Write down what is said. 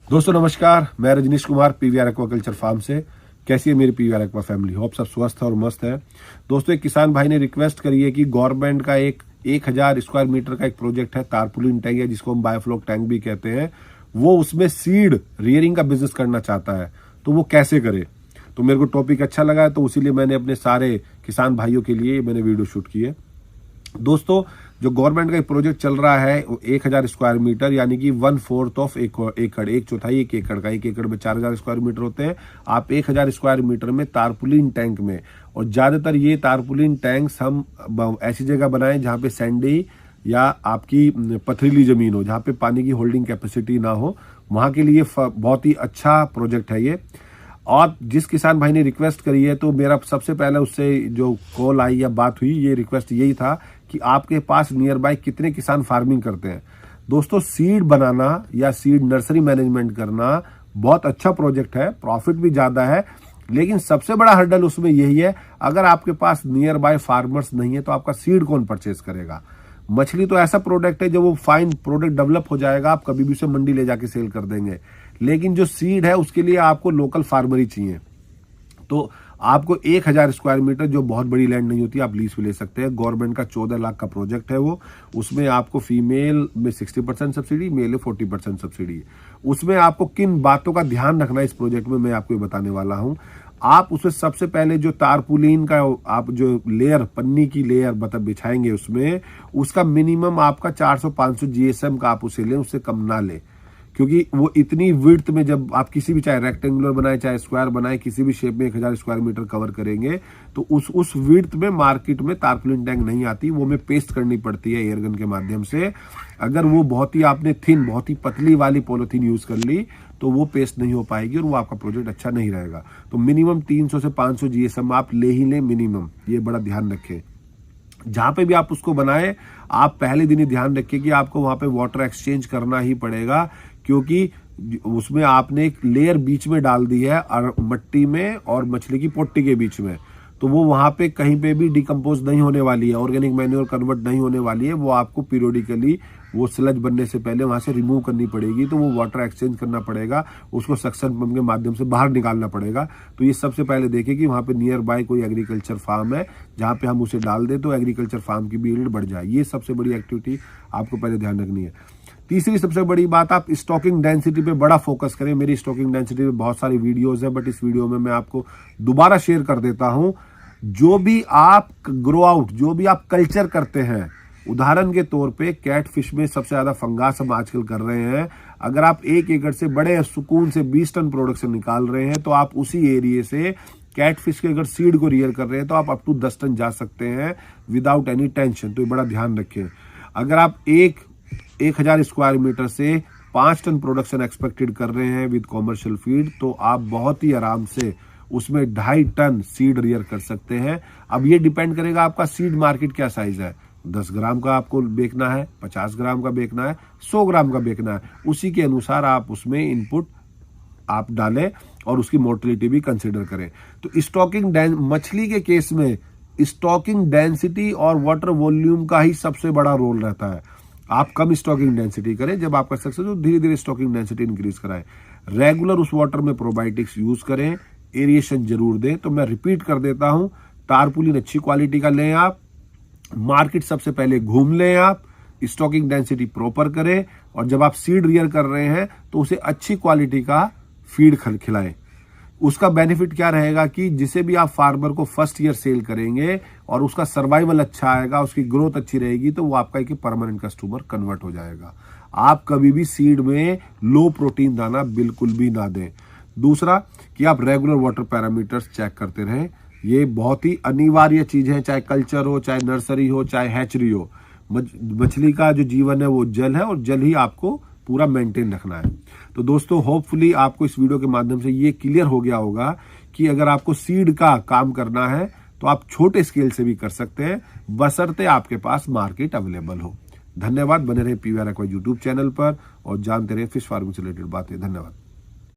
दोस्तों नमस्कार, मैं Rajnish Kumar PVR aquaculture farm से। कैसी है मेरी पीवीआर एक्वा फैमिली? होप सब स्वस्थ और मस्त है। दोस्तों एक किसान भाई ने रिक्वेस्ट करी है कि गवर्नमेंट का एक 1000 स्क्वायर मीटर का एक प्रोजेक्ट है, तारपुलिन टैंक है जिसको हम बायोफ्लोक टैंक भी कहते हैं। वो उसमें सीड रियरिंग का बिजनेस करना चाहता है, तो वो कैसे करे। तो मेरे को टॉपिक अच्छा लगा है, तो इसीलिए मैंने अपने सारे किसान भाइयों के लिए मैंने वीडियो शूट की है। दोस्तों जो गवर्नमेंट का एक प्रोजेक्ट चल रहा है 1000 स्क्वायर मीटर, यानी कि 1/4 ऑफ एकड़, एक चौथाई एक एकड़ का, एक एकड़ में 4000 स्क्वायर मीटर होते हैं। आप 1000 स्क्वायर मीटर में तारपुलिन टैंक में, और ज्यादातर ये तारपुलिन टैंक्स हम ऐसी जगह बनाएं जहाँ पे सैंडी या आपकी पथरीली जमीन हो, जहाँ पे पानी की होल्डिंग कैपेसिटी ना हो, वहां के लिए बहुत ही अच्छा प्रोजेक्ट है ये। और जिस किसान भाई ने रिक्वेस्ट करी है, तो मेरा सबसे पहले उससे जो कॉल आई या बात हुई, ये रिक्वेस्ट यही था कि आपके पास नियर बाय कितने किसान फार्मिंग करते हैं। दोस्तों सीड बनाना या सीड नर्सरी मैनेजमेंट करना बहुत अच्छा प्रोजेक्ट है, प्रॉफिट भी ज्यादा है, लेकिन सबसे बड़ा हर्डल उसमें यही है, अगर आपके पास नियर बाय फार्मर्स नहीं है तो आपका सीड कौन परचेज करेगा। मछली तो ऐसा प्रोडक्ट है जो वो फाइन प्रोडक्ट डेवलप हो जाएगा, आप कभी भी उसे मंडी ले जाके सेल कर देंगे, लेकिन जो सीड है उसके लिए आपको लोकल फार्मर ही चाहिए। तो आपको 1000 स्क्वायर मीटर, जो बहुत बड़ी लैंड नहीं होती, आप लीज पे ले सकते हैं। गवर्नमेंट का 14 लाख का प्रोजेक्ट है वो। उसमें आपको फीमेल में 60% सब्सिडी, मेल में 40% सब्सिडी। उसमें आपको किन बातों का ध्यान रखना है इस प्रोजेक्ट में, मैं आपको ये बताने वाला हूं। आप उसमें सबसे पहले जो तारपुलिन का आप जो लेयर, पन्नी की लेयर मतलब बिछाएंगे उसमें, उसका मिनिमम आपका 400-500 जीएसएम का आप उसे लें, उससे कम ना लें, क्योंकि वो इतनी विड्थ में जब आप किसी भी, चाहे रेक्टेंगुलर बनाए चाहे स्क्वायर बनाए, किसी भी शेप में 1000 स्क्वायर मीटर कवर करेंगे, तो उस विड्थ में मार्केट में तारपुलिन टैंक नहीं आती, वो हमें पेस्ट करनी पड़ती है एयरगन के माध्यम से। अगर वो बहुत ही आपने थिन, बहुत ही पतली वाली पॉलिथीन यूज कर ली तो वो पेस्ट नहीं हो पाएगी और वो आपका प्रोजेक्ट अच्छा नहीं रहेगा। तो मिनिमम 300 से 500 जीएसएम आप ले ही लें मिनिमम, ये बड़ा ध्यान रखें। जहां पे भी आप उसको बनाए, आप पहले दिन ही ध्यान रखिए कि आपको वहां पे वाटर एक्सचेंज करना ही पड़ेगा, क्योंकि उसमें आपने एक लेयर बीच में डाल दी है और मट्टी में और मछली की पोट्टी के बीच में, तो वो वहां पे कहीं पे भी डिकम्पोज नहीं होने वाली है, ऑर्गेनिक मैन्योर कन्वर्ट नहीं होने वाली है। वो आपको पीरियोडिकली वो स्लज बनने से पहले वहां से रिमूव करनी पड़ेगी, तो वो वाटर एक्सचेंज करना पड़ेगा, उसको सक्शन पंप के माध्यम से बाहर निकालना पड़ेगा। तो ये सबसे पहले देखें कि वहां पे नियर बाय कोई एग्रीकल्चर फार्म है जहां पे हम उसे डाल दें तो एग्रीकल्चर फार्म की भी यील्ड बढ़ जाए। ये सबसे बड़ी एक्टिविटी आपको पहले ध्यान रखनी है। तीसरी सबसे बड़ी बात, आप स्टॉकिंग डेंसिटी पे बड़ा फोकस करें। मेरी स्टॉकिंग डेंसिटी पे बहुत सारी वीडियोस है, बट इस वीडियो में मैं आपको दोबारा शेयर कर देता हूं। जो भी आप ग्रो आउट, जो भी आप कल्चर करते हैं, उदाहरण के तौर पे कैटफिश में सबसे ज्यादा फंगास हम आजकल कर रहे हैं। अगर आप 1 एकड़ से बड़े सुकून से 20 टन प्रोडक्शन निकाल रहे हैं, तो आप उसी एरिया से कैटफिश के अगर सीड को रियर कर रहे हैं तो आप अप टू 10 टन जा सकते हैं विदाउट एनी टेंशन। तो ये बड़ा ध्यान रखें। अगर आप 1000 स्क्वायर मीटर से 5 टन प्रोडक्शन एक्सपेक्टेड कर रहे हैं विद कॉमर्शियल फीड, तो आप बहुत ही आराम से उसमें 2.5 टन सीड रियर कर सकते हैं। अब ये डिपेंड करेगा आपका सीड मार्केट क्या साइज है, 10 ग्राम का आपको बेचना है, 50 ग्राम का बेचना है, 100 ग्राम का बेचना है, उसी के अनुसार आप उसमें इनपुट आप डालें और उसकी मोर्टेलिटी भी कंसिडर करें। तो स्टॉकिंग मछली के केस में स्टॉकिंग डेंसिटी और वाटर वॉल्यूम का ही सबसे बड़ा रोल रहता है। आप कम स्टॉकिंग डेंसिटी करें, जब आपका सक्सेस हो धीरे धीरे स्टॉकिंग डेंसिटी इंक्रीज कराएं। रेगुलर उस वाटर में प्रोबायोटिक्स यूज करें, एरिएशन जरूर दें। तो मैं रिपीट कर देता हूं, तारपुलिन अच्छी क्वालिटी का लें आप, मार्केट सबसे पहले घूम लें आप, स्टॉकिंग डेंसिटी प्रॉपर करें, और जब आप सीड रियर कर रहे हैं तो उसे अच्छी क्वालिटी का फीड खिलाएं। उसका बेनिफिट क्या रहेगा कि जिसे भी आप फार्मर को फर्स्ट ईयर सेल करेंगे और उसका सर्वाइवल अच्छा आएगा, उसकी ग्रोथ अच्छी रहेगी, तो वो आपका एक परमानेंट कस्टमर कन्वर्ट हो जाएगा। आप कभी भी सीड में लो प्रोटीन दाना बिल्कुल भी ना दें। दूसरा कि आप रेगुलर वाटर पैरामीटर्स चेक करते रहें। ये बहुत ही अनिवार्य चीज है, चाहे कल्चर हो, चाहे नर्सरी हो, चाहे हैचरी हो। मछली का जो जीवन है वो जल है, और जल ही आपको पूरा मेंटेन रखना है। तो दोस्तों होपफुली आपको इस वीडियो के माध्यम से ये क्लियर हो गया होगा कि अगर आपको सीड का काम करना है तो आप छोटे स्केल से भी कर सकते हैं, बशर्ते आपके पास मार्केट अवेलेबल हो। धन्यवाद। बने रहे पीवीआर एक्वा यूट्यूब चैनल पर और जानते रहे फिश फार्मिंग से रिलेटेड बातें। धन्यवाद।